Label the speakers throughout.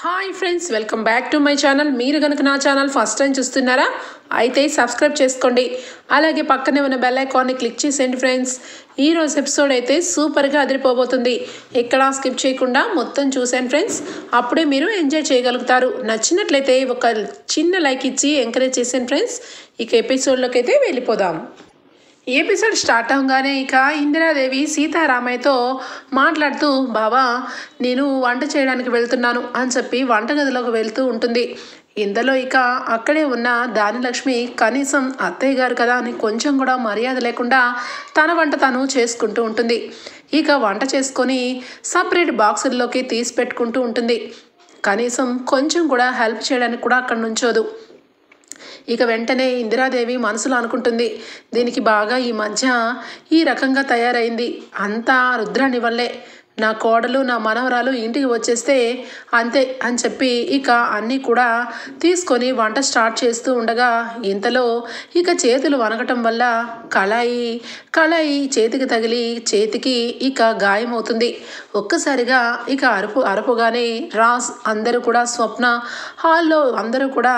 Speaker 1: Hi friends, welcome back to my channel. మీరు కనుక నా ఛానల్ ఫస్ట్ టైం చూస్తున్నారా అయితే సబ్స్క్రైబ్ చేసుకోండి. అలాగే పక్కనే ఉన్న బెల్ ఐకాన్ని క్లిక్ చేసేయండి ఫ్రెండ్స్. ఈరోజు ఎపిసోడ్ అయితే సూపర్గా అదిరిపోబోతుంది. ఎక్కడా స్కిప్ చేయకుండా మొత్తం చూసాను ఫ్రెండ్స్. అప్పుడే మీరు ఎంజాయ్ చేయగలుగుతారు. నచ్చినట్లయితే ఒక చిన్న లైక్ ఇచ్చి ఎంకరేజ్ చేసాను ఫ్రెండ్స్. ఇక ఎపిసోడ్లోకి అయితే వెళ్ళిపోదాం. ఈ ఎపిసోడ్ స్టార్ట్ అవగానే ఇక ఇందిరాదేవి సీతారామయ్యతో మాట్లాడుతూ, బావా నేను వంట చేయడానికి వెళ్తున్నాను అని చెప్పి వంటగదిలోకి వెళ్తూ ఉంటుంది. ఇందులో ఇక అక్కడే ఉన్న దానిలక్ష్మి కనీసం అత్తయ్య గారు కదా అని కొంచెం కూడా మర్యాద లేకుండా తన వంట తను చేసుకుంటూ ఉంటుంది. ఇక వంట చేసుకొని సపరేట్ బాక్సుల్లోకి తీసి పెట్టుకుంటూ ఉంటుంది. కనీసం కొంచెం కూడా హెల్ప్ చేయడానికి కూడా అక్కడ నుంచోదు. ఇక వెంటనే ఇందిరాదేవి మనసులో అనుకుంటుంది, దీనికి బాగా ఈ మధ్య ఈ రకంగా తయారైంది అంతా రుద్రాణి వల్లే. నా కోడలు నా మనవరాలు ఇంటికి వచ్చేస్తే అంతే అని చెప్పి ఇక అన్నీ కూడా తీసుకొని వంట స్టార్ట్ చేస్తూ ఉండగా ఇంతలో ఇక చేతులు వనకటం వల్ల కళాయి చేతికి తగిలి చేతికి ఇక గాయమవుతుంది. ఒక్కసారిగా ఇక అరుపుగానే రాజ్ అందరూ కూడా స్వప్న హాల్లో అందరూ కూడా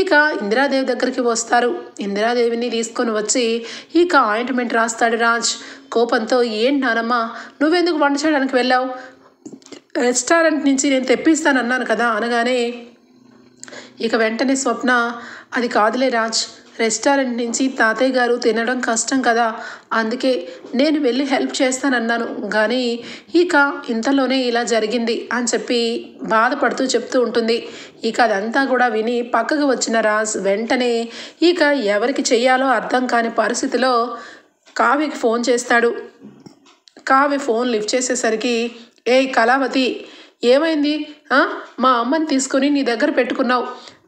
Speaker 1: ఇక ఇందిరాదేవి దగ్గరికి వస్తారు. ఇందిరాదేవిని తీసుకొని వచ్చి ఇక ఆయింట్మెంట్ రాస్తాడు రాజ్ కోపంతో. ఏంటి నానమ్మ, నువ్వెందుకు వంట చేయడానికి వెళ్ళావు? రెస్టారెంట్ నుంచి నేను తెప్పిస్తానన్నాను కదా అనగానే ఇక వెంటనే స్వప్న, అది కాదులే రాజ్, రెస్టారెంట్ నుంచి తాతయ్య గారు తినడం కష్టం కదా, అందుకే నేను వెళ్ళి హెల్ప్ చేస్తానన్నాను. కానీ ఇక ఇంతలోనే ఇలా జరిగింది అని చెప్పి బాధపడుతూ చెప్తూ ఉంటుంది. ఇక అదంతా కూడా విని పక్కకు వచ్చిన రాజ్ వెంటనే ఇక ఎవరికి చెయ్యాలో అర్థం కాని పరిస్థితిలో కావ్యకి ఫోన్ చేస్తాడు. కావ్య ఫోన్ లిఫ్ట్ చేసేసరికి, ఏయ్ కళావతి, ఏమైంది? మా అమ్మని తీసుకుని నీ దగ్గర పెట్టుకున్నావు.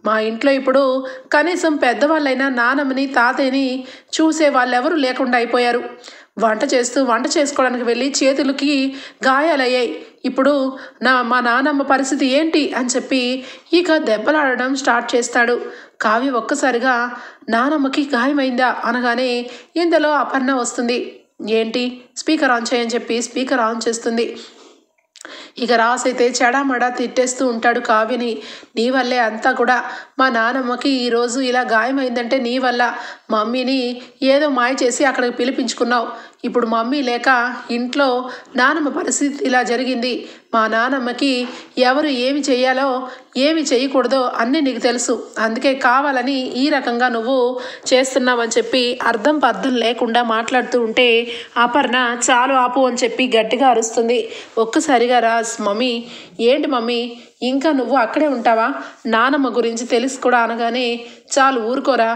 Speaker 1: మా ఇంట్లో ఇప్పుడు కనీసం పెద్దవాళ్ళైనా నానమ్మని తాతయ్యని చూసే వాళ్ళెవరూ లేకుండా అయిపోయారు. వంట చేసుకోవడానికి వెళ్ళి చేతులకి గాయాలయ్యాయి. ఇప్పుడు మా నానమ్మ పరిస్థితి ఏంటి అని చెప్పి ఇక దెబ్బలాడడం స్టార్ట్ చేస్తాడు. కావ్య ఒక్కసారిగా నానమ్మకి గాయమైందా అనగానే ఇందులో అపర్ణ వస్తుంది. ఏంటి, స్పీకర్ ఆన్ చేయని చెప్పి స్పీకర్ ఆన్ చేస్తుంది. ఇక రాస్ అయితే చెడామడా తిట్టేస్తూ ఉంటాడు కావ్యని. నీ వల్లే అంతా కూడా, మా నానమ్మకి ఈరోజు ఇలా గాయమైందంటే నీ వల్ల. మమ్మీని ఏదో మాయ చేసి అక్కడికి పిలిపించుకున్నావు. ఇప్పుడు మమ్మీ లేక ఇంట్లో నానమ్మ పరిస్థితి ఇలా జరిగింది. మా నానమ్మకి ఎవరు ఏమి చేయాలో ఏమి చేయకూడదో అన్నీ నీకు తెలుసు. అందుకే కావాలని ఈ రకంగా నువ్వు చేస్తున్నావని చెప్పి అర్థం పర్థం లేకుండా మాట్లాడుతూ ఉంటే అపర్ణ చాలు ఆపు అని చెప్పి గట్టిగా అరుస్తుంది. ఒక్కసారిగా రాజ్, మమ్మీ ఏంటి మమ్మీ ఇంకా నువ్వు అక్కడే ఉంటావా? నానమ్మ గురించి తెలుసు కూడా అనగానే, చాలు ఊరుకోరా,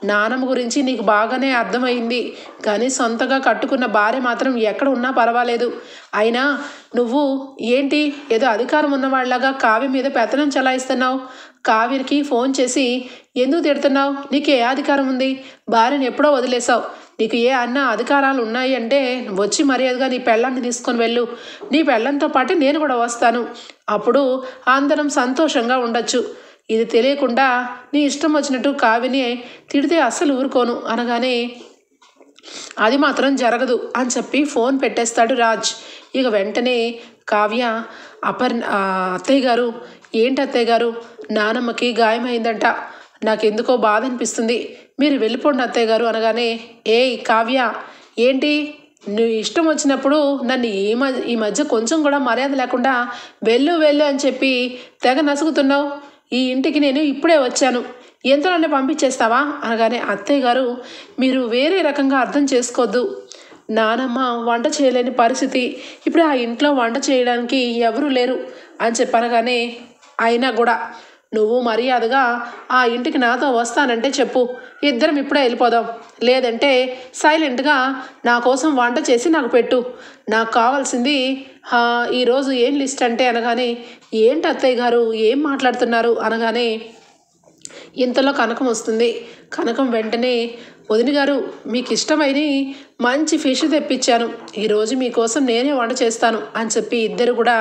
Speaker 1: నానమ్మ గురించి నీకు బాగానే అర్థమైంది. కానీ సొంతగా కట్టుకున్న భార్య మాత్రం ఎక్కడ ఉన్నా పర్వాలేదు. అయినా నువ్వు ఏంటి ఏదో అధికారం ఉన్నవాళ్ళగా కావ్య మీద పెత్తనం చలాయిస్తున్నావు? కావ్యకి ఫోన్ చేసి ఎందుకు తిడుతున్నావు? నీకు ఏ అధికారం ఉంది? భార్యను ఎప్పుడో వదిలేసావు. నీకు ఏ అన్న అధికారాలు ఉన్నాయి అంటే వచ్చి మర్యాదగా నీ పెళ్ళాన్ని తీసుకొని వెళ్ళు. నీ పెళ్ళంతో పాటు నేను కూడా వస్తాను. అప్పుడు అందరం సంతోషంగా ఉండొచ్చు. ఇది తెలియకుండా నీ ఇష్టం వచ్చినట్టు కావ్యని తిడితే అస్సలు ఊరుకోను అనగానే, అది మాత్రం జరగదు అని చెప్పి ఫోన్ పెట్టేస్తాడు రాజ్. ఇక వెంటనే కావ్య, అత్తయ్య గారు, ఏంటి అత్తయ్య గారు, నానమ్మకి గాయమైందంట, నాకెందుకో బాధ అనిపిస్తుంది, మీరు వెళ్ళిపోండి అత్తయ్య గారు అనగానే, ఏయ్ కావ్య, ఏంటి నువ్వు ఇష్టం వచ్చినప్పుడు నన్ను ఈ మధ్య కొంచెం కూడా మర్యాద లేకుండా వెళ్ళు అని చెప్పి తెగ నసుగుతున్నావు. ఈ ఇంటికి నేను ఇప్పుడే వచ్చాను, ఎంతలోనే పంపించేస్తావా అనగానే, అత్తయ్య గారు మీరు వేరే రకంగా అర్థం చేసుకోవద్దు. నానమ్మ వంట చేయలేని పరిస్థితి, ఇప్పుడు ఆ ఇంట్లో వంట చేయడానికి ఎవరూ లేరు అని చెప్పనగానే, అయినా కూడా నువ్వు మర్యాదగా ఆ ఇంటికి నాతో వస్తానంటే చెప్పు, ఇద్దరం ఇప్పుడే వెళ్ళిపోదాం. లేదంటే సైలెంట్గా నా కోసం వంట చేసి నాకు పెట్టు. నాకు కావాల్సింది ఈరోజు ఏం లిస్ట్ అంటే అనగానే, ఏంటి అత్తయ్య గారు ఏం మాట్లాడుతున్నారు అనగానే ఇంతలో కనకం వస్తుంది. కనకం వెంటనే, వదిన గారు మీకు ఇష్టమైన మంచి ఫిష్ తెప్పించాను, ఈరోజు మీకోసం నేనే వంట చేస్తాను అని చెప్పి ఇద్దరు కూడా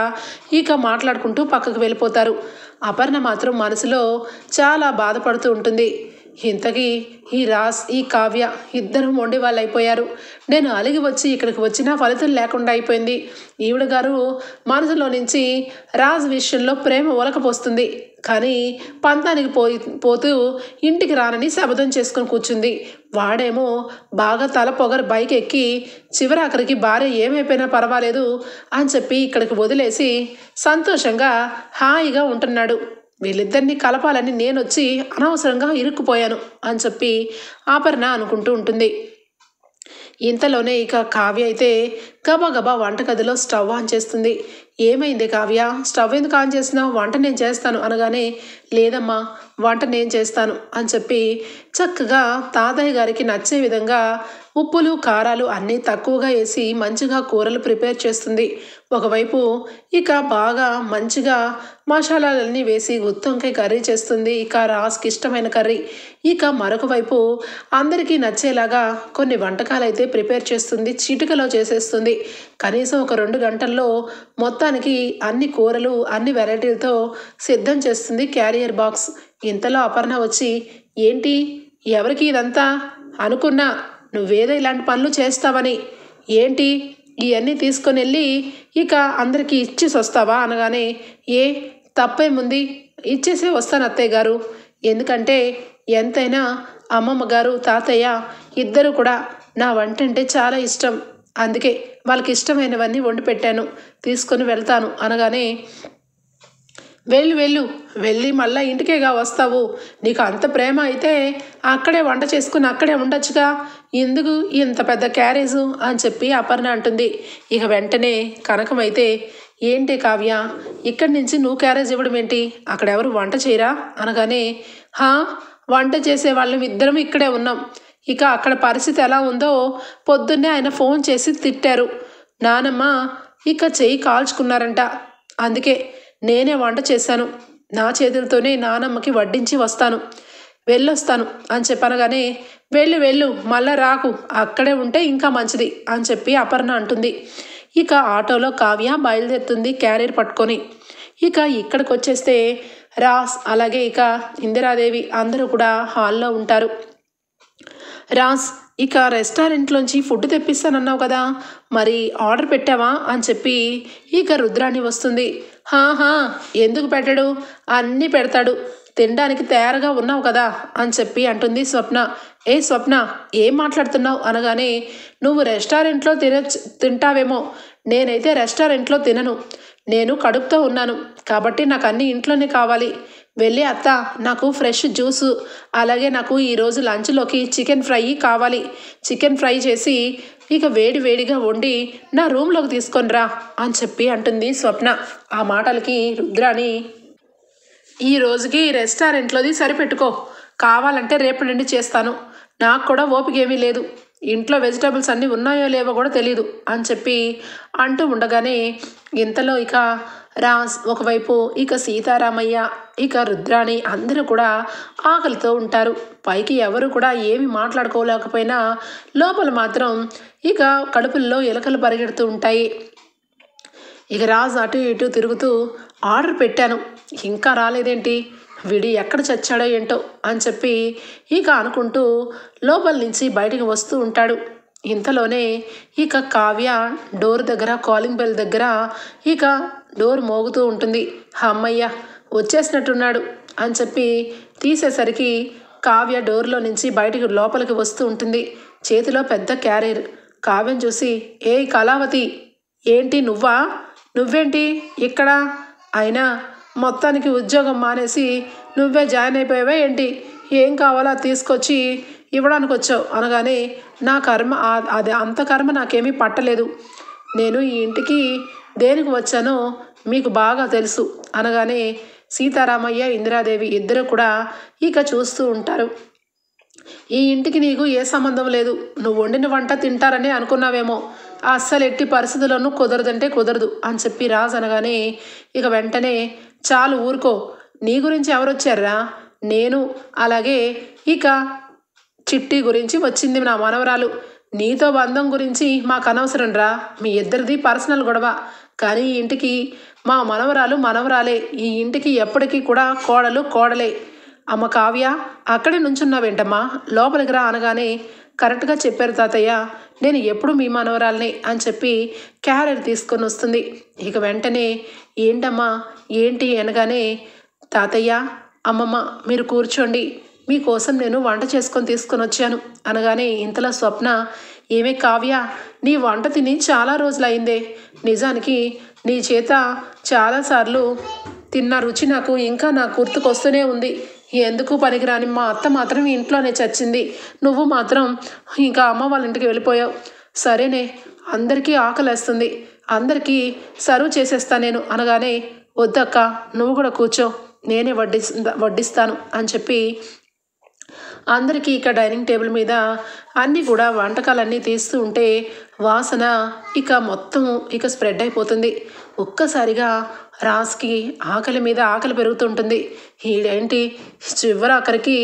Speaker 1: ఇక మాట్లాడుకుంటూ పక్కకు వెళ్ళిపోతారు. అపర్ణ మాత్రం మనసులో చాలా బాధపడుతూ ఉంటుంది. ఇంతకీ ఈ రాజ్ ఈ కావ్య ఇద్దరు మొండి వాళ్ళు అయిపోయారు. నేను అలిగి వచ్చి ఇక్కడికి వచ్చినా ఫలితం లేకుండా అయిపోయింది. ఈవిడ గారు మనసులో నుంచి రాజ్ విషయంలో ప్రేమ ఒలకపోస్తుంది, కానీ పంతానికి పోతూ ఇంటికి రానని శబదం చేసుకుని కూర్చుంది. వాడేమో బాగా తల పొగరు బైక్ ఎక్కి చివరాఖరికి భార్య ఏమైపోయినా పర్వాలేదు అని చెప్పి ఇక్కడికి వదిలేసి సంతోషంగా హాయిగా ఉంటున్నాడు. వీళ్ళిద్దరినీ కలపాలని నేనొచ్చి అనవసరంగా ఇరుక్కుపోయాను అని చెప్పి అపర్ణ అనుకుంటూ ఉంటుంది. ఇంతలోనే ఇక కావ్య అయితే గబగబా వంటగదిలో స్టవ్ ఆన్ చేస్తుంది. ఏమైంది కావ్య, స్టవ్ ఎందుకు ఆన్ చేసినావు? వంట నేను చేస్తాను అనగానే, లేదమ్మా వంట నేను చేస్తాను అని చెప్పి చక్కగా తాతయ్య గారికి నచ్చే విధంగా ఉప్పులు కారాలు అన్నీ తక్కువగా వేసి మంచిగా కూరలు ప్రిపేర్ చేస్తుంది. ఒకవైపు ఇక బాగా మంచిగా మసాలాలన్నీ వేసి గుత్తొంకాయ కర్రీ చేస్తుంది, ఇక రాజ్కి ఇష్టమైన కర్రీ. ఇక మరొక వైపు అందరికీ నచ్చేలాగా కొన్ని వంటకాలు అయితే ప్రిపేర్ చేస్తుంది, చిటికలో చేసేస్తుంది. కనీసం ఒక 2 గంటల్లో మొత్తానికి అన్ని కూరలు అన్ని వెరైటీలతో సిద్ధం చేస్తుంది క్యారియర్ బాక్స్. ఇంతలో అపర్ణ వచ్చి, ఏంటి ఎవరికి ఇదంతా? అనుకున్నా నువ్వేదో ఇలాంటి పనులు చేస్తావని. ఏంటి ఇవన్నీ తీసుకొని వెళ్ళి ఇక అందరికీ ఇచ్చేసి వస్తావా అనగానే, ఏ తప్పేముంది, ఇచ్చేసే వస్తాను అత్తయ్య గారు. ఎందుకంటే ఎంతైనా అమ్మమ్మ గారు తాతయ్య ఇద్దరు కూడా నా వంట అంటే చాలా ఇష్టం, అందుకే వాళ్ళకి ఇష్టమైనవన్నీ వండి పెట్టాను, తీసుకొని వెళ్తాను అనగానే, వెళ్ళు వెళ్ళి మళ్ళీ ఇంటికేగా వస్తావు, నీకు అంత ప్రేమ అయితే అక్కడే వంట చేసుకుని అక్కడే ఉండొచ్చుగా, ఎందుకు ఇంత పెద్ద క్యారేజు అని చెప్పి అపర్ణ అంటుంది. ఇక వెంటనే కనకం అయితే, ఏంటి కావ్య ఇక్కడి నుంచి నువ్వు క్యారేజ్ ఇవ్వడం ఏంటి, అక్కడ ఎవరు వంట చేయరా అనగానే, వంట చేసే వాళ్ళం ఇద్దరం ఇక్కడే ఉన్నాం. ఇక అక్కడ పరిస్థితి ఎలా ఉందో పొద్దున్నే ఆయన ఫోన్ చేసి తిట్టారు. నానమ్మ ఇక చెయ్యి కాల్చుకున్నారంట, అందుకే నేనే వంట చేశాను, నా చేతులతోనే నానమ్మకి వడ్డించి వస్తాను, వెళ్ళొస్తాను అని చెప్పనగానే, వెళ్ళు మళ్ళా రాకు, అక్కడే ఉంటే ఇంకా మంచిది అని చెప్పి అపర్ణ అంటుంది. ఇక ఆటోలో కావ్య బయలుదేరుతుంది క్యారియర్ పట్టుకొని. ఇక ఇక్కడికి వచ్చేస్తే రాజ్ అలాగే ఇక ఇందిరాదేవి అందరూ కూడా హాల్లో ఉంటారు. రాజ్ ఇక రెస్టారెంట్లోంచి ఫుడ్ తెప్పిస్తానన్నావు కదా, మరి ఆర్డర్ పెట్టావా అని చెప్పి ఇక రుద్రాణి వస్తుంది. ఎందుకు పెట్టడు, అన్నీ పెడతాడు, తినడానికి తయారుగా ఉన్నావు కదా అని చెప్పి అంటుంది స్వప్న. స్వప్న ఏం మాట్లాడుతున్నావు అనగానే, నువ్వు రెస్టారెంట్లో తింటావేమో, నేనైతే రెస్టారెంట్లో తినను, నేను కడుపుతో ఉన్నాను కాబట్టి నాకు అన్నీ ఇంట్లోనే కావాలి. వెళ్ళి అత్త నాకు ఫ్రెష్ జ్యూసు అలాగే నాకు ఈరోజు లంచ్లోకి చికెన్ ఫ్రై కావాలి, చికెన్ ఫ్రై చేసి ఇక వేడిగా వండి నా రూమ్లోకి తీసుకొని రా అని చెప్పి అంటుంది స్వప్న. ఆ మాటలకి రుద్రాణి, ఈ రోజుకి రెస్టారెంట్లోది సరిపెట్టుకో, కావాలంటే రేపటి నుండి చేస్తాను, నాకు కూడా ఓపిక ఏమీ లేదు, ఇంట్లో వెజిటబుల్స్ అన్నీ ఉన్నాయో లేవో కూడా తెలీదు అని చెప్పి అంటూ ఉండగానే, ఇంతలో ఇక రాజ్ ఒకవైపు ఇక సీతారామయ్య ఇక రుద్రాణి అందరూ కూడా ఆకలితో ఉంటారు. పైకి ఎవరు కూడా ఏమి మాట్లాడుకోలేకపోయినా లోపల మాత్రం ఇక కడుపుల్లో ఎలకలు పరిగెడుతూ ఉంటాయి. ఇక రాజ్ అటు ఇటు తిరుగుతూ, ఆర్డర్ పెట్టాను ఇంకా రాలేదేంటి, వీడు ఎక్కడ చచ్చాడో ఏంటో అని చెప్పి ఇక అనుకుంటూ లోపల నుంచి బయటికి వస్తూ ఉంటాడు. ఇంతలోనే ఇక కావ్య డోర్ దగ్గర కాలింగ్ బెల్ దగ్గర ఇక డోర్ మోగుతూ ఉంటుంది. అమ్మయ్య వచ్చేసినట్టున్నాడు అని చెప్పి తీసేసరికి కావ్య డోర్లో నుంచి బయటికి లోపలికి వస్తూ ఉంటుంది. చేతిలో పెద్ద క్యారియర్. కావ్యం చూసి, కళావతి ఏంటి నువ్వేంటి ఇక్కడ, అయినా మొత్తానికి ఉద్యోగం మానేసి నువ్వే జాయిన్ అయిపోయావా ఏంటి, ఏం కావాలో తీసుకొచ్చి ఇవ్వడానికి వచ్చావు అనగానే, నా కర్మ అది అంత కర్మ నాకేమీ పట్టలేదు, నేను ఈ ఇంటికి దేనికి వచ్చానో మీకు బాగా తెలుసు అనగానే సీతారామయ్య ఇందిరాదేవి ఇద్దరు కూడా ఇక చూస్తూ ఉంటారు. ఈ ఇంటికి నీకు ఏ సంబంధం లేదు, నువ్వు వండిన వంట తింటారని అనుకున్నావేమో, అస్సలు ఎట్టి పరిస్థితుల్లోనూ కుదరదంటే కుదరదు అని చెప్పి రాజ్ అనగానే, ఇక వెంటనే చాలు ఊరుకో, నీ గురించి ఎవరొచ్చారా, నేను అలాగే ఇక చిట్టి గురించి వచ్చింది నా మనవరాలు, నీతో బంధం గురించి మాకు అనవసరం రా, మీ ఇద్దరిది పర్సనల్ గొడవ, కానీ ఈ ఇంటికి మా మనవరాలే, ఈ ఇంటికి ఎప్పటికీ కూడా కోడలే, అమ్మ కావ్య, అక్కడే నుంచున్నావేంటమ్మా, లోపలికి రా అనగానే కరెక్ట్గా చెప్పారు తాతయ్య, నేను ఎప్పుడు మీ మనవరాల్ని అని చెప్పి క్యారియర్ తీసుకొని వస్తుంది. ఇక వెంటనే ఏంటమ్మా ఏంటి అనగానే, తాతయ్య అమ్మమ్మ మీరు కూర్చోండి, మీకోసం నేను వంట చేసుకొని తీసుకొని వచ్చాను అనగానే ఇంతలో స్వప్న, ఏమే కావ్య, నీ వంట తిని చాలా రోజులైందే, నిజానికి నీ చేత చాలాసార్లు తిన్న రుచి నాకు ఇంకా నా గుర్తుకొస్తూనే ఉంది. ఎందుకు పనికిరాని మా అత్త మాత్రం ఇంట్లోనే చచ్చింది, నువ్వు మాత్రం ఇంకా అమ్మ వాళ్ళ ఇంటికి వెళ్ళిపోయావు. సరేనే, అందరికీ ఆకలేస్తుంది, అందరికీ సర్వ్ చేసేస్తా నేను అనగానే, వద్దక్క నువ్వు కూడా కూర్చో, నేనే వడ్డిస్తాను అని చెప్పి అందరికీ ఇక డైనింగ్ టేబుల్ మీద అన్నీ కూడా వంటకాలన్నీ తీస్తూ ఉంటే వాసన ఇక మొత్తం ఇక స్ప్రెడ్ అయిపోతుంది. ఒక్కసారిగా రాజ్కి ఆకలి మీద ఆకలి పెరుగుతుంటుంది. ఈడేంటి చివరి ఆఖరికి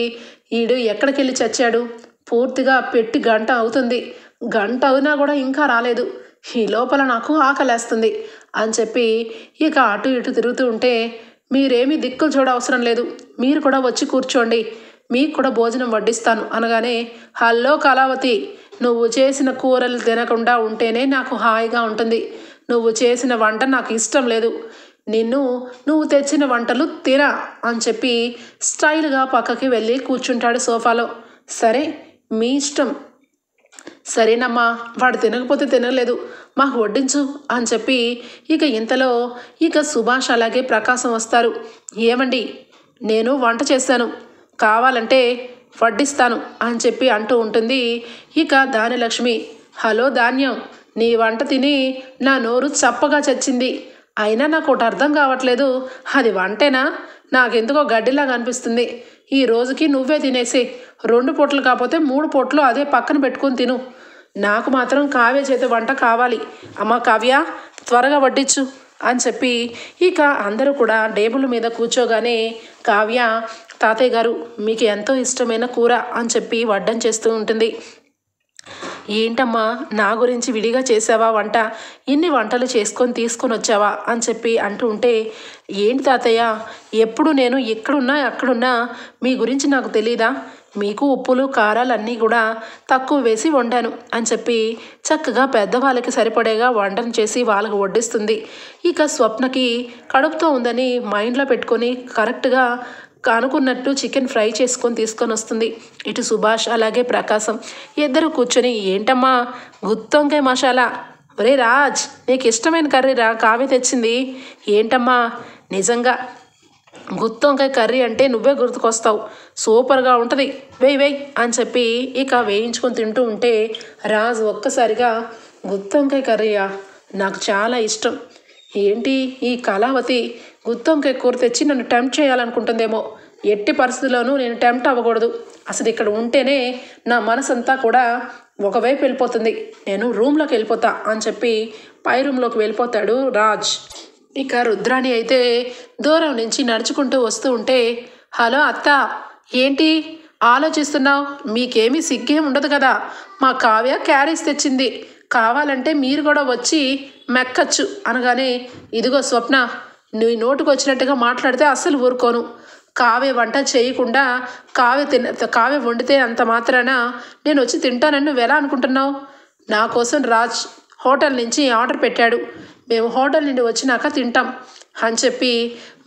Speaker 1: ఈడు ఎక్కడికి వెళ్ళి చచ్చాడు, పూర్తిగా పెట్టి గంట అవుతుంది, గంట అయినా కూడా ఇంకా రాలేదు, ఈ లోపల నాకు ఆకలేస్తుంది అని చెప్పి ఇక అటు ఇటు తిరుగుతూ ఉంటే, మీరేమీ దిక్కులు చూడవసరం లేదు, మీరు కూడా వచ్చి కూర్చోండి, మీకు కూడా భోజనం వడ్డిస్తాను అనగానే, హలో కళావతి, నువ్వు చేసిన కూరలు తినకుండా ఉంటేనే నాకు హాయిగా ఉంటుంది, నువ్వు చేసిన వంట నాకు ఇష్టం లేదు, నువ్వు తెచ్చిన వంటలు తిన అని చెప్పి స్టైల్గా పక్కకి వెళ్ళి కూర్చుంటాడు సోఫాలో. సరే మీ ఇష్టం, సరేనమ్మా, వాడు తినకపోతే తినలేదు, మాకు వడ్డించు అని చెప్పి ఇక ఇంతలో ఇక సుభాష్ అలాగే ప్రకాశం వస్తారు. ఏమండి, నేను వంట చేశాను, కావాలంటే వడ్డిస్తాను అని చెప్పి అంటూ ఉంటుంది ఇక ధాన్యలక్ష్మి. హలో ధాన్యం, నీ వంట తిని నా నోరు చప్పగా చచ్చింది, అయినా నాకు ఒకటి అర్థం కావట్లేదు, అది వంటేనా, నాకెందుకో గడ్డిలాగా అనిపిస్తుంది, ఈ రోజుకి నువ్వే తినేసి 2 పూటలు కాకపోతే 3 పూటలు అదే పక్కన పెట్టుకుని తిను, నాకు మాత్రం కావ్య చేతి వంట కావాలి, అమ్మ కావ్య త్వరగా వడ్డించు అని చెప్పి ఇక అందరూ కూడా టేబుల్ మీద కూర్చోగానే కావ్య, తాతయ్య గారు మీకు ఎంతో ఇష్టమైన కూర అని చెప్పి వడ్డం చేస్తూ ఉంటుంది. ఏంటమ్మా నా గురించి విడిగా చేసావా వంట, ఇన్ని వంటలు చేసుకొని తీసుకొని వచ్చావా అని చెప్పి అంటూ ఉంటే, ఏంటి తాతయ్య, ఎప్పుడు నేను ఎక్కడున్నా అక్కడున్నా మీ గురించి నాకు తెలీదా, మీకు ఉప్పులు కారాలు అన్నీ కూడా తక్కువ వేసి వండాను అని చెప్పి చక్కగా పెద్దవాళ్ళకి సరిపడేగా వంటను చేసి వాళ్ళకు వడ్డిస్తుంది. ఇక స్వప్నకి కడుపుతో ఉందని మైండ్లో పెట్టుకొని కరెక్ట్గా అనుకున్నట్టు చికెన్ ఫ్రై చేసుకొని తీసుకొని వస్తుంది. ఇటు సుభాష్ అలాగే ప్రకాశం ఇద్దరు కూర్చొని, ఏంటమ్మా గుత్తొంకాయ మసాలా, ఒరే రాజ్ నీకు ఇష్టమైన కర్రీ రా కావ్య తెచ్చింది, ఏంటమ్మా నిజంగా గుత్తొంకాయ కర్రీ అంటే నువ్వే గుర్తుకొస్తావు, సూపర్గా ఉంటుంది, వేయి అని చెప్పి ఇక వేయించుకొని తింటూ ఉంటే రాజ్ ఒక్కసారిగా, గుత్తొంకాయ కర్రీయా, నాకు చాలా ఇష్టం, ఏంటి ఈ కళావతి గుత్తొంకాయ కూర తెచ్చి నన్ను టెంప్ట్ చేయాలనుకుంటుందేమో, ఎట్టి పరిస్థితుల్లోనూ నేను టెంప్ట్ అవ్వకూడదు, అసలు ఇక్కడ ఉంటేనే నా మనసంతా కూడా ఒకవైపు వెళ్ళిపోతుంది, నేను రూమ్లోకి వెళ్ళిపోతా అని చెప్పి పై రూమ్లోకి వెళ్ళిపోతాడు రాజ్. ఇక రుద్రాణి అయితే దూరం నుంచి నడుచుకుంటూ వస్తూ ఉంటే, హలో అత్త, ఏంటి ఆలోచిస్తున్నావు, మీకేమీ సిగ్గేం ఉండదు కదా, మా కావ్య క్యారేజ్ తెచ్చింది, కావాలంటే మీరు కూడా వచ్చి మెక్కచ్చు అనగానే, ఇదిగో స్వప్న, నీ నోటుకు వచ్చినట్టుగా మాట్లాడితే అస్సలు ఊరుకోను, కావ్య వంట చేయకుండా కావ్య వండితే అంత మాత్రాన నేను వచ్చి తింటానని నువ్వు ఎలా అనుకుంటున్నావు, నా కోసం రాజ్ హోటల్ నుంచి ఆర్డర్ పెట్టాడు, మేము హోటల్ నుండి వచ్చినాక తింటాం అని చెప్పి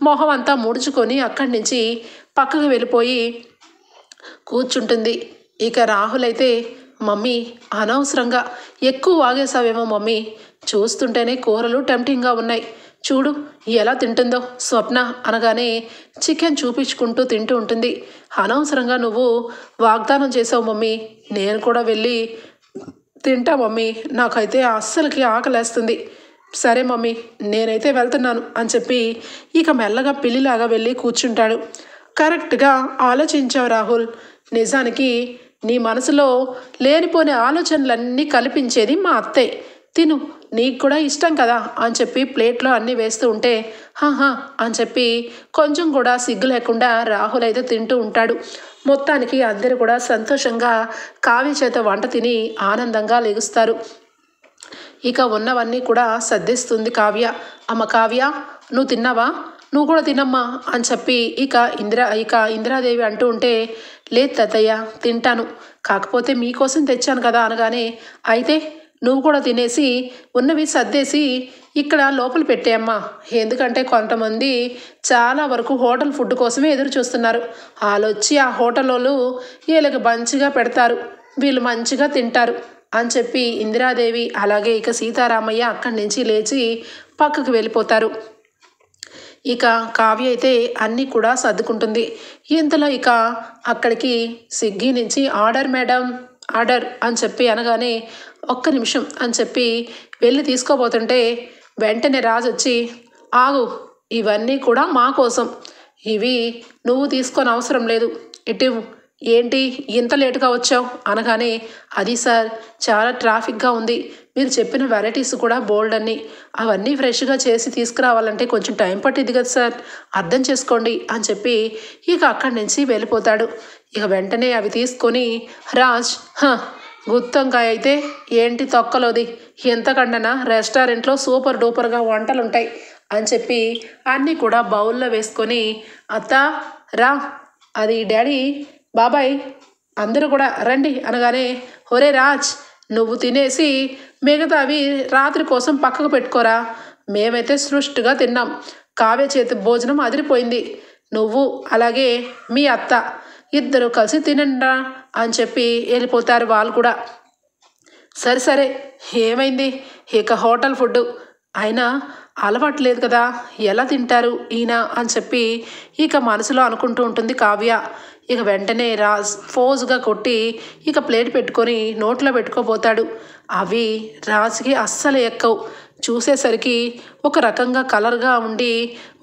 Speaker 1: మొహం అంతా ముడుచుకొని అక్కడి నుంచి పక్కకు వెళ్ళిపోయి కూర్చుంటుంది. ఇక రాహుల్ అయితే, మమ్మీ అనవసరంగా ఎక్కువ వాగేసావేమో మమ్మీ, చూస్తుంటేనే కూరలు టెంప్టింగ్గా ఉన్నాయి, చూడు ఎలా తింటుందో స్వప్న అనగానే చికెన్ చూపించుకుంటూ తింటూ ఉంటుంది. అనవసరంగా నువ్వు వాగ్దానం చేసావు మమ్మీ, నేను కూడా వెళ్ళి తింటా మమ్మీ, నాకైతే అస్సలకి ఆకలేస్తుంది, సరే మమ్మీ నేనైతే వెళ్తున్నాను అని చెప్పి ఇక మెల్లగా పిల్లిలాగా వెళ్ళి కూర్చుంటాడు. కరెక్ట్గా ఆలోచించావు రాహుల్, నిజానికి నీ మనసులో లేనిపోని ఆలోచనలన్నీ కల్పించేది మా అత్తయ్య, తిను నీకు కూడా ఇష్టం కదా అని చెప్పి ప్లేట్లో అన్నీ వేస్తూ ఉంటే, హాహా అని చెప్పి కొంచెం కూడా సిగ్గు లేకుండా రాహుల్ అయితే తింటూ ఉంటాడు. మొత్తానికి అందరూ కూడా సంతోషంగా కావ్య చేత వంట తిని ఆనందంగా లెగుస్తారు. ఇక ఉన్నవన్నీ కూడా సర్దిస్తుంది కావ్య. అమ్మ కావ్య, నువ్వు తిన్నావా, నువ్వు కూడా తినమ్మా అని చెప్పి ఇందిరాదేవి అంటూ ఉంటే, లేదు తాతయ్య తింటాను, కాకపోతే మీకోసం తెచ్చాను కదా అనగానే, అయితే నువ్వు కూడా తినేసి ఉన్నవి సర్దేసి ఇక్కడ లోపల పెట్టేయమ్మా, ఎందుకంటే కొంతమంది చాలా వరకు హోటల్ ఫుడ్ కోసమే ఎదురు చూస్తున్నారు, వాళ్ళొచ్చి ఆ హోటల్ వాళ్ళు వీళ్ళకి మంచిగా పెడతారు, వీళ్ళు మంచిగా తింటారు అని చెప్పి ఇందిరాదేవి అలాగే సీతారామయ్య అక్కడి నుంచి లేచి పక్కకు వెళ్ళిపోతారు. కావ్య అయితే అన్నీ కూడా సర్దుకుంటుంది. ఇంతలో అక్కడికి స్విగ్గీ నుంచి ఆర్డర్ మేడం ఆర్డర్ అని చెప్పి అనగానే, ఒక్క నిమిషం అని చెప్పి వెళ్ళి తీసుకోబోతుంటే వెంటనే రాజు వచ్చి, ఆగు, ఇవన్నీ కూడా మా కోసం, ఇవి నువ్వు తీసుకొని అవసరం లేదు, ఇటు ఏంటి ఇంత లేటుగా వచ్చావు అనగానే, అది సార్ చాలా ట్రాఫిక్గా ఉంది, మీరు చెప్పిన వెరైటీస్ కూడా బోల్డ్ అన్నీ, అవన్నీ ఫ్రెష్గా చేసి తీసుకురావాలంటే కొంచెం టైం పట్టింది కదా సార్, అర్థం చేసుకోండి అని చెప్పి అక్కడి నుంచి వెళ్ళిపోతాడు. వెంటనే అవి తీసుకొని రాజ్, గుత్తొంకాయ అయితే ఏంటి తొక్కలోది, ఎంతకండనా రెస్టారెంట్లో సూపర్ డూపర్గా వంటలు ఉంటాయి అని చెప్పి అన్నీ కూడా బౌల్లో వేసుకొని, అత్త రా, అది డాడీ బాబాయ్ అందరూ కూడా రండి అనగానే, ఒరే రాజ్ నువ్వు తినేసి మిగతావి రాత్రి కోసం పక్కకు పెట్టుకోరా, మేమైతే సృష్టిగా తిన్నాం, కావ్య చేతి భోజనం అదిరిపోయింది, నువ్వు అలాగే మీ అత్త ఇద్దరు కలిసి తినండా అని చెప్పి వెళ్ళిపోతారు వాళ్ళు కూడా. సరే సరే ఏమైంది, హోటల్ ఫుడ్ అయినా అలవాట్లేదు కదా, ఎలా తింటారు ఈయన అని చెప్పి మనసులో అనుకుంటూ ఉంటుంది కావ్య. వెంటనే రాజ్ ఫోజుగా కొట్టి ప్లేట్ పెట్టుకొని నోట్లో పెట్టుకోపోతాడు. అవి రాజ్కి అస్సలు ఎక్కవు. చూసేసరికి ఒక రకంగా కలర్గా ఉండి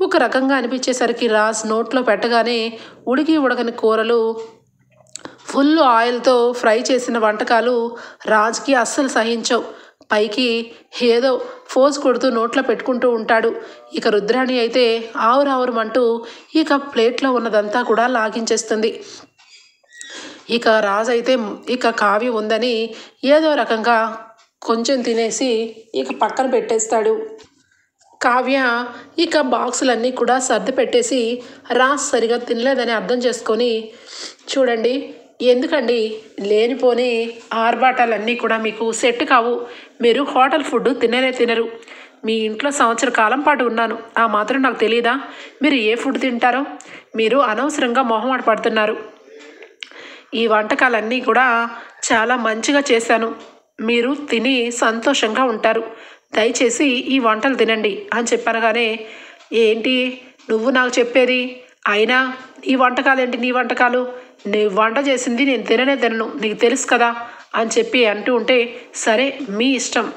Speaker 1: ఒక రకంగా అనిపించేసరికి రాజ్ నోట్లో పెట్టగానే ఉడకని కూరలు, ఫుల్ ఆయిల్తో ఫ్రై చేసిన వంటకాలు రాజ్కి అస్సలు సహించవు. పైకి ఏదో ఫోజ్ కొడుతూ నోట్లో పెట్టుకుంటూ ఉంటాడు. రుద్రాణి అయితే ఆవురావురమంటూ ప్లేట్లో ఉన్నదంతా కూడా లాగించేస్తుంది. రాజు అయితే కావ్య ఉందని ఏదో రకంగా కొంచెం తినేసి పక్కన పెట్టేస్తాడు. కావ్య బాక్సులన్నీ కూడా సర్ది పెట్టేసి రాజ్ సరిగా తినలేదని అర్థం చేసుకొని, చూడండి ఎందుకండి లేనిపోని ఆర్భాటాలన్నీ కూడా మీకు సెట్ కావు, మీరు హోటల్ ఫుడ్ తినరు, మీ ఇంట్లో సంవత్సర కాలం పాటు ఉన్నాను, ఆ మాత్రం నాకు తెలియదా మీరు ఏ ఫుడ్ తింటారో, మీరు అనవసరంగా మొహమాట పడుతున్నారు, ఈ వంటకాలన్నీ కూడా చాలా మంచిగా చేశాను, మీరు తిని సంతోషంగా ఉంటారు, దయచేసి ఈ వంటలు తినండి అని చెప్పనగానే, ఏంటి నువ్వు నాకు చెప్పేది, అయినా ఈ వంటకాలు ఏంటి, నీ వంటకాలు, నువ్వు వంట చేసింది నేను తినను, నీకు తెలుసు కదా అని చెప్పి అంటూ ఉంటే, సరే మీ ఇష్టం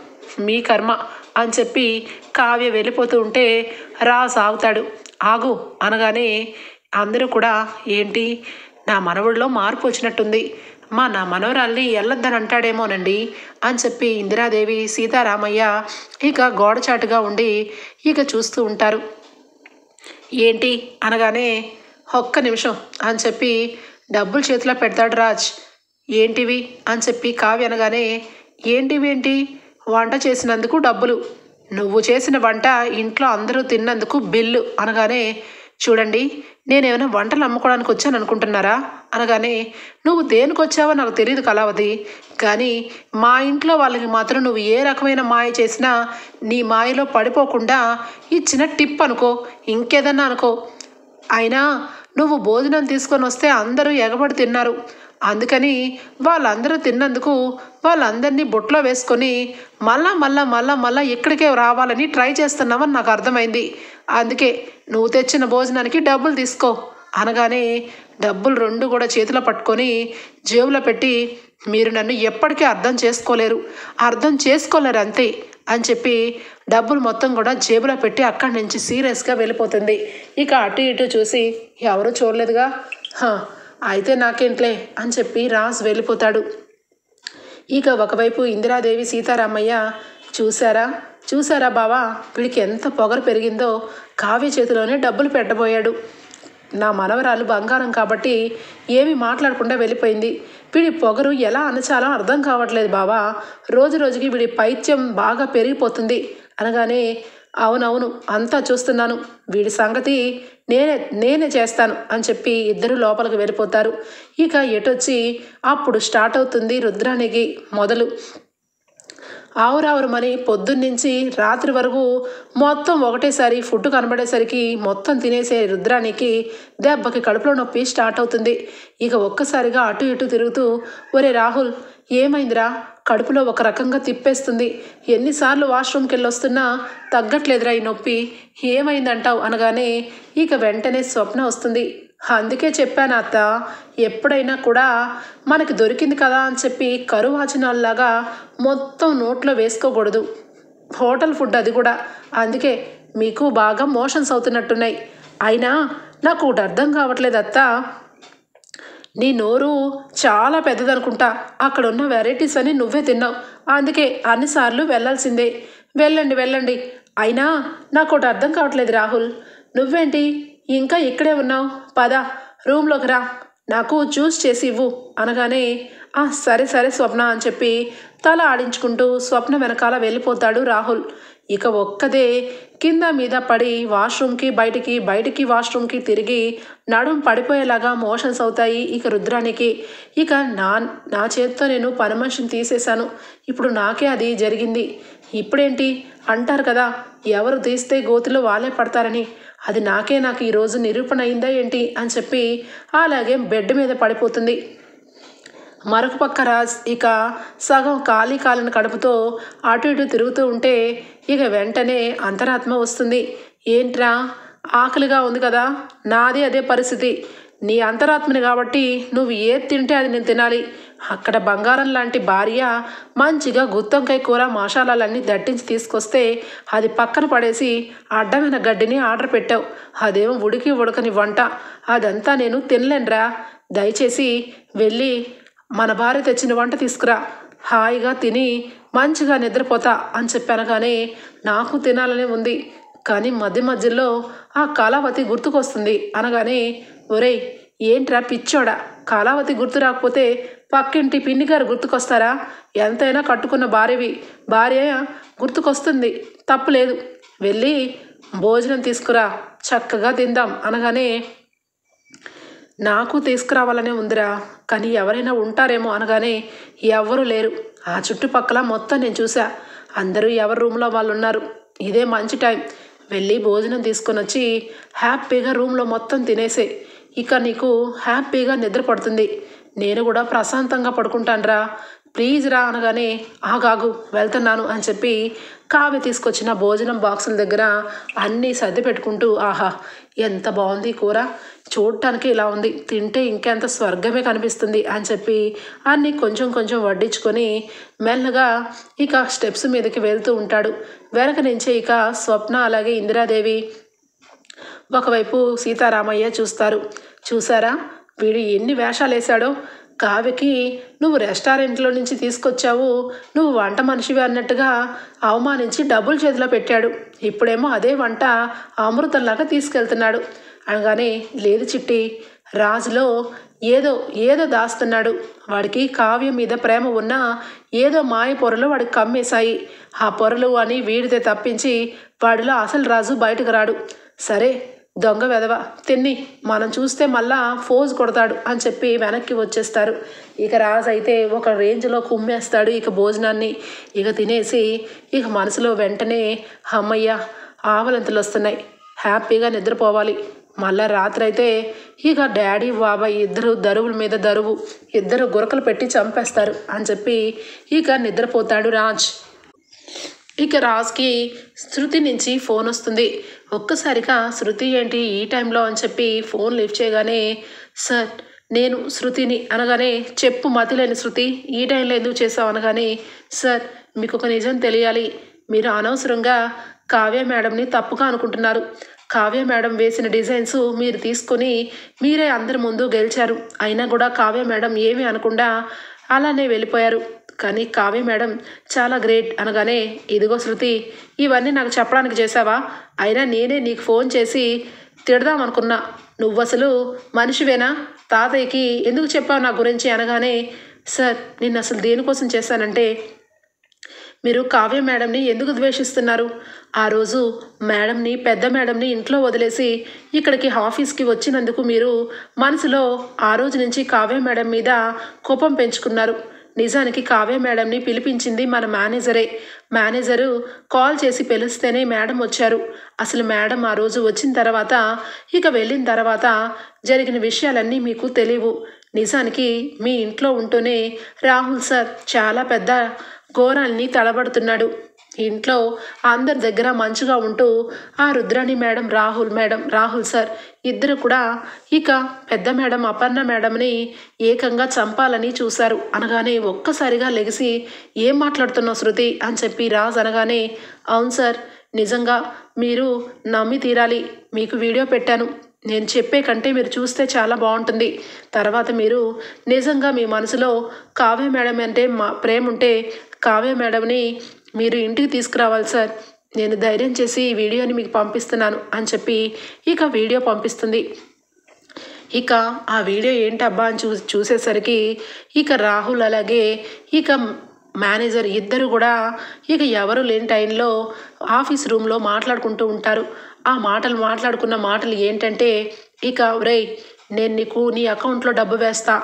Speaker 1: మీ కర్మ అని చెప్పి కావ్య వెళ్ళిపోతూ ఉంటే రాజ్ ఆగుతాడు. ఆగు అనగానే అందరూ కూడా, ఏంటి నా మనవడిలో మార్పు వచ్చినట్టుంది, నా మనవరాల్ని వెళ్ళొద్దని అంటాడేమోనండి అని చెప్పి ఇందిరాదేవి సీతారామయ్య గోడచాటుగా ఉండి చూస్తూ ఉంటారు. ఏంటి అనగానే, ఒక్క నిమిషం అని చెప్పి డబ్బులు చేతిలో పెడతాడు రాజ్. ఏంటివి అని చెప్పి కావ్య అనగానే, ఏంటి వంట చేసినందుకు డబ్బులు, నువ్వు చేసిన వంట ఇంట్లో అందరూ తిన్నందుకు బిల్లు అనగానే, చూడండి నేనేమైనా వంటలు అమ్ముకోవడానికి వచ్చాను అనుకుంటున్నారా అనగానే, నువ్వు దేనికి వచ్చావో నాకు తెలియదు కళావతి, కానీ మా ఇంట్లో వాళ్ళకి మాత్రం నువ్వు ఏ రకమైన మాయ చేసినా నీ మాయలో పడిపోకుండా ఇచ్చిన టిప్ అనుకో, ఇంకేదన్నా అనుకో, అయినా నువ్వు భోజనం తీసుకొని వస్తే అందరూ ఎగబడి తిన్నారు, అందుకని వాళ్ళందరూ తిన్నందుకు వాళ్ళందరినీ బొట్లో వేసుకొని మళ్ళా ఇక్కడికే రావాలని ట్రై చేస్తున్నావని నాకు అర్థమైంది, అందుకే నువ్వు తెచ్చిన భోజనానికి డబ్బులు తీసుకో అనగానే, డబ్బులు రెండు కూడా చేతిలో పట్టుకొని జేబులో పెట్టి, మీరు నన్ను ఎప్పటికీ అర్థం చేసుకోలేరు అంతే అని చెప్పి డబ్బులు మొత్తం కూడా జేబులో పెట్టి అక్కడి నుంచి సీరియస్గా వెళ్ళిపోతుంది. అటు ఇటు చూసి ఎవరూ చూడలేదుగా, అయితే నాకేంట్లే అని చెప్పి రాజ్ వెళ్ళిపోతాడు. ఒకవైపు ఇందిరాదేవి సీతారామయ్య, చూసారా బావా వీడికి ఎంత పొగరు పెరిగిందో, కావ్య చేతిలోనే డబ్బులు పెట్టబోయాడు, నా మనవరాలు బంగారం కాబట్టి ఏమీ మాట్లాడకుండా వెళ్ళిపోయింది, వీడి పొగరు ఎలా అనచాలో అర్థం కావట్లేదు బావా, రోజు రోజుకి వీడి పైత్యం బాగా పెరిగిపోతుంది అనగానే, అవునవును, అంతా చూస్తున్నాను. వీడి సంగతి నేనే నేనే చేస్తాను అని చెప్పి ఇద్దరు లోపలికి వెళ్ళిపోతారు. ఇక ఎటొచ్చి అప్పుడు స్టార్ట్ అవుతుంది రుద్రానికి మొదలు. ఆవురావురమని పొద్దున్నుంచి రాత్రి వరకు మొత్తం ఒకటేసారి ఫుడ్ కనబడేసరికి మొత్తం తినేసే రుద్రానికి దెబ్బకి కడుపులో నొప్పి స్టార్ట్ అవుతుంది. ఇక ఒక్కసారిగా అటు ఇటు తిరుగుతూ, ఒరే రాహుల్, ఏమైందిరా? కడుపులో ఒక రకంగా తిప్పేస్తుంది. ఎన్నిసార్లు వాష్రూమ్కి వెళ్ళొస్తున్నా తగ్గట్లేదురా ఈ నొప్పి. ఏమైందంటావు అనగానే ఇక వెంటనే స్వప్న వస్తుంది. అందుకే చెప్పాను అత్త, ఎప్పుడైనా కూడా మనకి దొరికింది కదా అని చెప్పి కరువాచినాల్లాగా మొత్తం నోట్లో వేసుకోకూడదు. హోటల్ ఫుడ్ అది కూడా. అందుకే మీకు బాగా మోషన్స్ అవుతున్నట్టున్నాయి. అయినా నాకు ఒకటి అర్థం కావట్లేదు అత్త, నీ నోరు చాలా పెద్దదనుకుంటా. అక్కడ ఉన్న వెరైటీస్ అని నువ్వే తిన్నావు. అందుకే అన్నిసార్లు వెళ్ళాల్సిందే. వెళ్ళండి వెళ్ళండి. అయినా నాకు ఒకటి అర్థం కావట్లేదు రాహుల్, నువ్వేంటి ఇంకా ఇక్కడే ఉన్నావు? పద, రూమ్లోకి రా, నాకు జ్యూస్ చేసి ఇవ్వు అనగానే సరే సరే స్వప్న అని చెప్పి తల ఆడించుకుంటూ స్వప్న వెనకాల వెళ్ళిపోతాడు రాహుల్. ఇక ఒక్కదే కింద మీద పడి వాష్రూమ్కి బయటికి వాష్రూమ్కి తిరిగి నడుం పడిపోయేలాగా మోషన్స్ అవుతాయి ఇక రుద్రానికి. ఇక నా చేతితో నేను పని మనిషిని తీసేశాను. ఇప్పుడు నాకే అది జరిగింది. ఇప్పుడేంటి అంటారు కదా, ఎవరు తీస్తే గోతిలో వాళ్ళే పడతారని. అది నాకు ఈరోజు నిరూపణ అయిందా ఏంటి అని చెప్పి అలాగే బెడ్ మీద పడిపోతుంది. మరొక పక్క రాజ్ ఇక సగం ఖాళీ కాలిన కడుపుతో అటు ఇటు తిరుగుతూ ఉంటే ఇక వెంటనే అంతరాత్మ వస్తుంది. ఏంట్రా, ఆకలిగా ఉంది కదా? నాది అదే పరిస్థితి. నీ అంతరాత్మని కాబట్టి నువ్వు ఏది తింటే అది నేను తినాలి. అక్కడ బంగారం లాంటి భార్య మంచిగా గుత్తొంకాయ కూర మసాలాలన్నీ దట్టించి తీసుకొస్తే అది పక్కన పడేసి అడ్డమైన గడ్డిని ఆర్డర్ పెట్టావు. అదేమో ఉడకని వంట. అదంతా నేను తినలేనురా. దయచేసి వెళ్ళి మన భార్య తెచ్చిన వంట తీసుకురా, హాయిగా తిని మంచిగా నిద్రపోతా అని చెప్పాను. కానీ నాకు తినాలనే ఉంది, కానీ మధ్యలో ఆ కళావతి గుర్తుకొస్తుంది అనగానే, ఒరేయ్ ఏంట్రా పిచ్చోడా, కళావతి గుర్తు రాకపోతే పక్కింటి పిన్ని గారు గుర్తుకొస్తారా? ఎంతైనా కట్టుకున్న భార్య గుర్తుకొస్తుంది, తప్పులేదు. వెళ్ళి భోజనం తీసుకురా, చక్కగా తిందాం అనగానే, నాకు తీసుకురావాలనే ఉందిరా, కానీ ఎవరైనా ఉంటారేమో అనగానే ఎవ్వరూ లేరు. ఆ చుట్టుపక్కల మొత్తం నేను చూసా. అందరూ ఎవరి రూమ్లో వాళ్ళు ఉన్నారు. ఇదే మంచి టైం. వెళ్ళి భోజనం తీసుకొని వచ్చి హ్యాపీగా రూమ్లో మొత్తం తినేసే. ఇక నీకు హ్యాపీగా నిద్ర పడుతుంది. నేను కూడా ప్రశాంతంగా పడుకుంటానురా, ప్లీజ్ రా అనగానే ఆగాగు వెళ్తున్నాను అని చెప్పి కావ్య తీసుకొచ్చిన భోజనం బాక్సుల దగ్గర అన్నీ సర్ది పెట్టుకుంటూ, ఆహా ఎంత బాగుంది కూర, చూడటానికి ఇలా ఉంది, తింటే ఇంకెంత స్వర్గమే కనిపిస్తుంది అని చెప్పి అన్నీ కొంచెం వడ్డించుకొని మెల్లగా ఇక స్టెప్స్ మీదకి వెళ్తూ ఉంటాడు. వెనక నుంచే ఇక స్వప్న అలాగే ఇందిరాదేవి ఒకవైపు సీతారామయ్య చూస్తారు. చూసారా వీడు ఎన్ని వేషాలు వేశాడో. కావ్యకి నువ్వు రెస్టారెంట్లో నుంచి తీసుకొచ్చావు, నువ్వు వంట మనిషివి అన్నట్టుగా అవమానించి డబ్బులు చేతిలో పెట్టాడు. ఇప్పుడేమో అదే వంట అమృతంలాగా తీసుకెళ్తున్నాడు అనగానే, లేదు చిట్టి, రాజులో ఏదో దాస్తున్నాడు. వాడికి కావ్య మీద ప్రేమ ఉన్నా ఏదో మాయ పొరలు వాడికి కమ్మేశాయి. ఆ పొరలు అని వీడితే తప్పించి వాడిలో అసలు రాజు బయటకు రాడు. సరే దొంగ వెధవ, తిన్ని మనం చూస్తే మళ్ళా ఫోజు కొడతాడు అని చెప్పి వెనక్కి వచ్చేస్తారు. ఇక రాజు అయితే ఒక రేంజ్లో కుమ్మేస్తాడు ఇక భోజనాన్ని. ఇక తినేసి ఇక మనసులో వెంటనే అమ్మయ్య ఆవలింతలు వస్తున్నాయి, హ్యాపీగా నిద్రపోవాలి. మళ్ళా రాత్రి అయితే ఇక డాడీ బాబాయ్ ఇద్దరు దరువుల మీద దరువు, ఇద్దరు గురకలు పెట్టి చంపేస్తారు అని చెప్పి ఇక నిద్రపోతాడు రాజ్. ఇక రాజ్కి శృతి నుంచి ఫోన్ వస్తుంది. ఒక్కసారిగా శృతి ఏంటి ఈ టైంలో అని చెప్పి ఫోన్ లిఫ్ట్ చేయగానే, సార్ నేను శృతిని అనగానే, చెప్పు మతిలేని శృతి, ఈ టైంలో ఎందుకు చేసావు అనగానే, సార్ మీకు ఒక నిజం తెలియాలి, మీరు అనవసరంగా కావ్య మేడంని తప్పుగా అనుకుంటున్నారు. కావ్య మేడం వేసిన డిజైన్స్ మీరు తీసుకొని మీరే అందరి ముందు గెలిచారు. అయినా కూడా కావ్య మేడం ఏమీ అనకుండా అలానే వెళ్ళిపోయారు. కానీ కావ్య మేడం చాలా గ్రేట్ అనగానే, ఇదిగో శృతి, ఇవన్నీ నాకు చెప్పడానికి చేసావా? అయినా నేనే నీకు ఫోన్ చేసి తిడదామనుకున్నా. నువ్వు అసలు మనిషివేనా? తాతయ్యకి ఎందుకు చెప్పావు నా గురించి అనగానే, సార్ నిన్ను అసలు దేనికోసం చేశానంటే, మీరు కావ్య మేడంని ఎందుకు ద్వేషిస్తున్నారు? ఆ రోజు మేడంని, పెద్ద మేడంని ఇంట్లో వదిలేసి ఇక్కడికి ఆఫీస్కి వచ్చినందుకు మీరు మనసులో ఆ రోజు నుంచి కావ్య మేడం మీద కోపం పెంచుకున్నారు. నిజానికి కావ్య మేడంని పిలిపించింది మన మేనేజరు కాల్ చేసి పిలిస్తేనే మేడం వచ్చారు. అసలు మేడం ఆ రోజు వచ్చిన తర్వాత ఇక వెళ్ళిన తర్వాత జరిగిన విషయాలన్నీ మీకు తెలియవు. నిజానికి మీ ఇంట్లో ఉంటూనే రాహుల్ సార్ చాలా పెద్ద ఘోరాల్ని తలబడుతున్నాడు. ఇంట్లో అందరి దగ్గర మంచిగా ఉంటూ ఆ రుద్రాణి మేడం, రాహుల్ సార్ ఇద్దరు కూడా ఇక పెద్ద మేడం అపర్ణ మేడంని ఏకంగా చంపాలని చూశారు. అనగానే ఒక్కసారిగా లెగిసి ఏం మాట్లాడుతున్నావు శృతి అని చెప్పి రాజ్ అనగానే, అవును సార్, నిజంగా మీరు నమ్మి తీరాలి. మీకు వీడియో పెట్టాను. నేను చెప్పే కంటే మీరు చూస్తే చాలా బాగుంటుంది. తర్వాత మీరు నిజంగా మీ మనసులో కావ్య మేడం అంటే ప్రేమ ఉంటే కావ్య మేడంని మీరు ఇంటికి తీసుకురావాలి సార్. నేను ధైర్యం చేసి ఈ వీడియోని మీకు పంపిస్తున్నాను అని చెప్పి ఇక వీడియో పంపిస్తుంది. ఇక ఆ వీడియో ఏంటబ్బా అని చూసేసరికి ఇక రాహుల్ అలాగే ఇక మేనేజర్ ఇద్దరు కూడా ఇక ఎవరు లేని టైంలో ఆఫీస్ రూమ్లో మాట్లాడుకుంటూ ఉంటారు. ఆ మాట్లాడుకున్న మాటలు ఏంటంటే, ఇక రేయ్, నేను నీకు నీ అకౌంట్లో డబ్బు వేస్తా,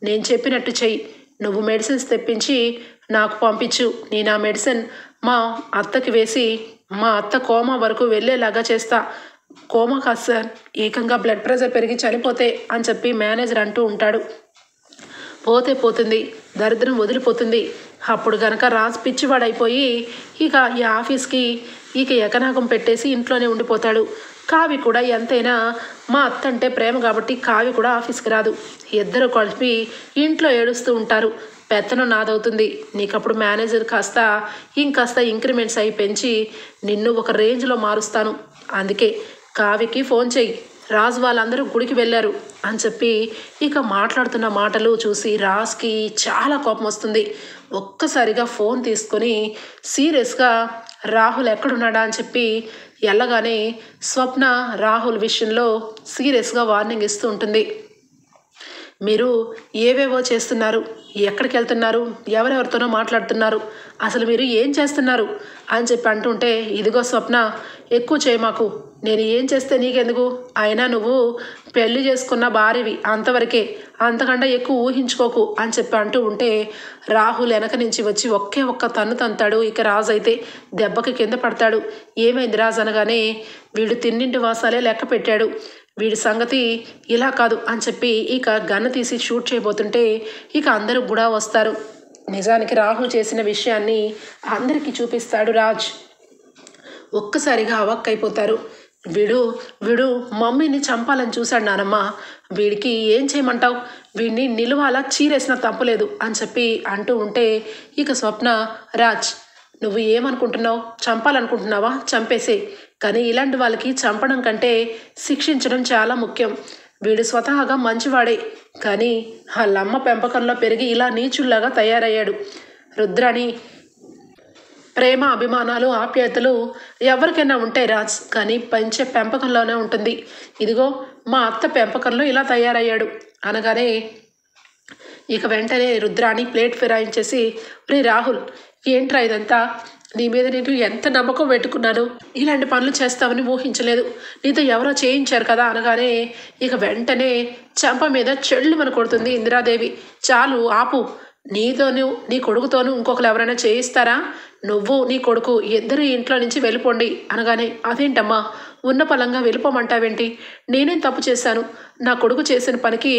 Speaker 1: నేను చెప్పినట్టు చెయ్యి, నువ్వు మెడిసిన్స్ తెప్పించి నాకు పంపించు, నేను ఆ మెడిసిన్ మా అత్తకి వేసి మా అత్త కోమా వరకు వెళ్ళేలాగా చేస్తా. కోమా కాదు సార్, ఏకంగా బ్లడ్ ప్రెషర్ పెరిగి చనిపోతే అని చెప్పి మేనేజర్ అంటూ ఉంటాడు. పోతుంది, దరిద్రం వదిలిపోతుంది. అప్పుడు కనుక రాజ్ పిచ్చివాడైపోయి ఇక ఈ ఆఫీస్కి ఇక ఎకనాకం పెట్టేసి ఇంట్లోనే ఉండిపోతాడు. కావి కూడా ఎంతైనా మా అత్త అంటే ప్రేమ కాబట్టి కావి కూడా ఆఫీస్కి రాదు. ఇద్దరు కలిపి ఇంట్లో ఏడుస్తూ ఉంటారు. పెత్తనం నాదవుతుంది. నీకప్పుడు మేనేజర్ ఇంకాస్త ఇంక్రిమెంట్స్ అయి పెంచి నిన్ను ఒక రేంజ్లో మారుస్తాను. అందుకే కావికి ఫోన్ చెయ్యి, రాజు వాళ్ళందరూ గుడికి వెళ్ళారు అని చెప్పి ఇక మాట్లాడుతున్న మాటలు చూసి రాజ్కి చాలా కోపం వస్తుంది. ఒక్కసారిగా ఫోన్ తీసుకొని సీరియస్గా రాహుల్ ఎక్కడున్నాడా అని చెప్పి వెళ్ళగానే స్వప్న రాహుల్ విషయంలో సీరియస్గా వార్నింగ్ ఇస్తూ ఉంటుంది. మీరు ఏవేవో చేస్తున్నారు, ఎక్కడికి వెళ్తున్నారు, ఎవరెవరితోనో మాట్లాడుతున్నారు, అసలు మీరు ఏం చేస్తున్నారు అని చెప్పి అంటుంటే, ఇదిగో స్వప్న, ఎక్కువ చేయమాకు, నేను ఏం చేస్తే నీకెందుకు, అయినా నువ్వు పెళ్లి చేసుకున్న భార్యవి, అంతవరకే, అంతకంటే ఎక్కువ ఊహించుకోకు అని చెప్పి అంటూ ఉంటే రాహుల్ వెనక నుంచి వచ్చి ఒక్క తన్ను తంతాడు. ఇక రాజు అయితే దెబ్బకి కింద పడతాడు. ఏమైంది రాజు అనగానే, వీడు తిన్నింటి వాసాలే లెక్క పెట్టాడు, వీడి సంగతి ఇలా కాదు అని చెప్పి ఇక గన్ను తీసి షూట్ చేయబోతుంటే ఇక అందరూ కూడా వస్తారు. నిజానికి రాహుల్ చేసిన విషయాన్ని అందరికీ చూపిస్తాడు రాజ్. ఒక్కసారిగా అవాక్కైపోతారు. వీడు మమ్మీని చంపాలని చూశాడు నానమ్మ, వీడికి ఏం చేయమంటావు, వీడిని నిలువాలా చీరేసినా తప్పలేదు అని చెప్పి అంటూ ఉంటే ఇక స్వప్న, రాజ్, నువ్వు ఏమనుకుంటున్నావు, చంపాలనుకుంటున్నావా, చంపేసే, కానీ ఇలాంటి వాళ్ళకి చంపడం కంటే శిక్షించడం చాలా ముఖ్యం. వీడు స్వతహాగా మంచివాడే, కానీ వాళ్ళమ్మ పెంపకంలో పెరిగి ఇలా నీచుల్లాగా తయారయ్యాడు. రుద్రాణి ప్రేమ, అభిమానాలు, ఆప్యాయతలు ఎవరికైనా ఉంటాయి రాజ్, కానీ పెంచే పెంపకంలోనే ఉంటుంది. ఇదిగో మా అత్త పెంపకంలో ఇలా తయారయ్యాడు అనగానే ఇక వెంటనే రుద్రాణి ప్లేట్ ఫిరాయించేసి, రే రాహుల్, ఏంట్రా ఇదంతా, నీ మీద నేను ఎంత నమ్మకం పెట్టుకున్నాను, ఇలాంటి పనులు చేస్తావని ఊహించలేదు, నీతో ఎవరో చేయించారు కదా అనగానే ఇక వెంటనే చెంప మీద చెళ్ళు కొడుతుంది ఇందిరాదేవి. చాలు ఆపు, నీతోనూ నీ కొడుకుతోనూ ఇంకొకరు ఎవరైనా చేయిస్తారా, నువ్వు నీ కొడుకు ఇద్దరు ఇంట్లో నుంచి వెళ్ళిపోండి అనగానే, అదేంటమ్మా ఉన్న పలంగా వెళ్ళిపోమంటావేంటి, నేనేం తప్పు చేశాను, నా కొడుకు చేసిన పనికి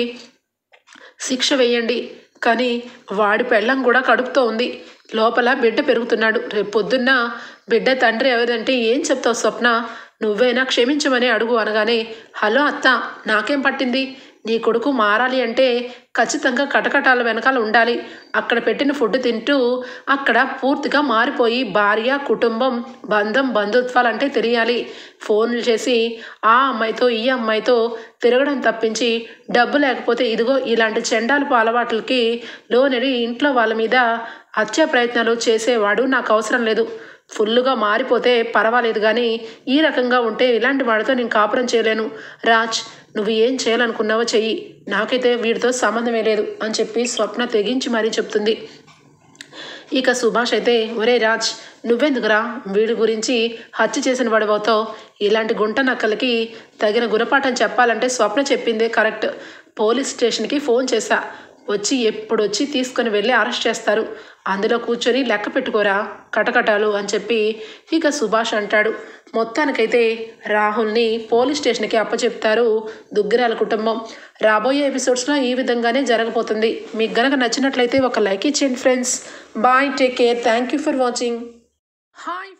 Speaker 1: శిక్ష వేయండి, కానీ వాడి పెళ్ళం కూడా కడుపుతో ఉంది, లోపల బిడ్డ పెరుగుతున్నాడు, రేపు పొద్దున్న బిడ్డ తండ్రి ఎవరంటే ఏం చెప్తావు స్వప్న, నువ్వైనా క్షమించమని అడుగు అనగానే, హలో అత్త, నాకేం పట్టింది, నీ కొడుకు మారాలి అంటే ఖచ్చితంగా కటకటాల వెనకాల ఉండాలి, అక్కడ పెట్టిన ఫుడ్ తింటూ అక్కడ పూర్తిగా మారిపోయి భార్య, కుటుంబం, బంధం, బంధుత్వాలంటే తెలియాలి, ఫోన్లు చేసి ఆ అమ్మాయితో ఈ అమ్మాయితో తిరగడం తప్పించి డబ్బు లేకపోతే ఇదిగో ఇలాంటి చెండాలపు అలవాట్లకి లోనెడి ఇంట్లో వాళ్ళ మీద హత్య ప్రయత్నాలు చేసేవాడు నాకు అవసరం లేదు, ఫుల్లుగా మారిపోతే పర్వాలేదు, కానీ ఈ రకంగా ఉంటే ఇలాంటి వాడితో నేను కాపురం చేయలేను, రాజ్ నువ్వు ఏం చేయాలనుకున్నావో చెయ్యి, నాకైతే వీడితో సంబంధమే లేదు అని చెప్పి స్వప్న తెగించి మరీ చెప్తుంది. ఇక సుభాష్ అయితే ఒరే రాజ్ నువ్వెందుకురా వీడి గురించి హత్య చేసిన వాడిపోతావు, ఇలాంటి గుంట నక్కలకి తగిన గుణపాఠం చెప్పాలంటే స్వప్న చెప్పిందే కరెక్ట్. పోలీస్ స్టేషన్కి ఫోన్ చేశా, వచ్చి ఎప్పుడొచ్చి తీసుకొని వెళ్ళి అరెస్ట్ చేస్తారు, అందులో కూర్చొని లెక్క పెట్టుకోరా కటకటాలు అని చెప్పి ఇక సుభాష్ అంటాడు. మొత్తానికైతే రాహుల్ని పోలీస్ స్టేషన్కి అప్పచెప్తారు దుగ్గిరాల కుటుంబం. రాబోయే ఎపిసోడ్స్లో ఈ విధంగానే జరగబోతుంది. మీకు గనక నచ్చినట్లయితే ఒక లైక్ ఇచ్చేయండి friends. Bye, take care, thank you for watching. Hi.